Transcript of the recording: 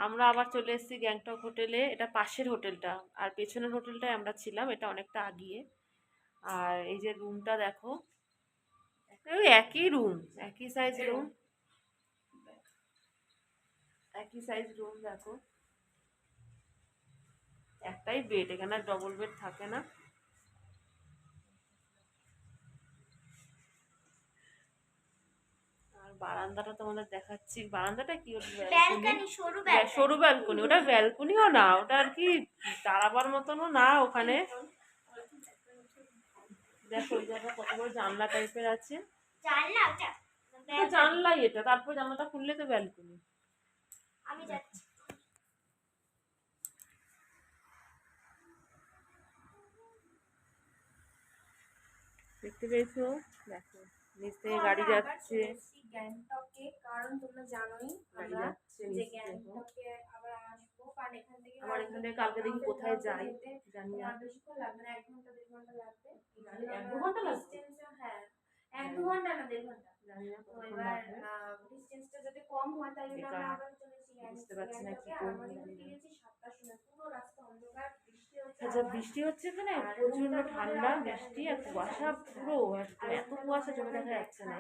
আমরা আবার চলে এসেছি গ্যাংটক হোটেলে। এটা পাশের হোটেলটা, আর পেছনের হোটেলটায় আমরা ছিলাম, এটা অনেকটা আগিয়ে। আর এই যে রুমটা দেখো, ওই একই রুম, একই সাইজ রুম, একই সাইজ রুম দেখো, একটাই বেড, এখানে ডবল বেড থাকে না। আর বারান্দাটা তোমাদের দেখাচ্ছি, বারান্দাটা কি, ওটা ব্যালকনি, সরু ব্যালকনি, ওটা ব্যালকনিও না, ওটা আর কি দাঁড়াবার মতনও না ওখানে। দেখো ওই জায়গা কত বড় জানলা টাইপের আছে, জানলাই এটা, তারপর জানলাটা খুললে তো ব্যালকনি। আমি যাচ্ছি, দেখতে পেয়েছো, দেখো নিচ থেকে গাড়ি যাচ্ছে, গ্যাংটকে, কারণ তোমরা জানোই গাড়ি যাচ্ছে যে নিচ থেকে। গ্যাংটকে আবার আসবো, কারণ এখান থেকে আবার এখান থেকে কালকে দেখি কোথায় যাই জানি না, বেশিক্ষণ লাগবে না, 1 ঘন্টা 1.5 ঘন্টা লাগবে। 1-2 ঘন্টা লাগবে, হ্যাঁ 1-2 ঘন্টা না 1.5 ঘন্টা। জানি না তো কতক্ষণ এবার লাগবে, ডিস্টেন্সটা যদি কম হয় তাই জন্য আমরা আবার চলেছি বুঝতে পারছি না কি গ্যাংটকে। আর করবো আমাদের জানি না। ফিরেছি 7টার সময়, পুরো রাস্তা অন্ধকার, বৃষ্টি হচ্ছে। আচ্ছা বৃষ্টি হচ্ছে এখানে, প্রচন্ড ঠান্ডা, বৃষ্টি আর কুয়াশা, পুরো এত কুয়াশা চোখে দেখা যাচ্ছে না।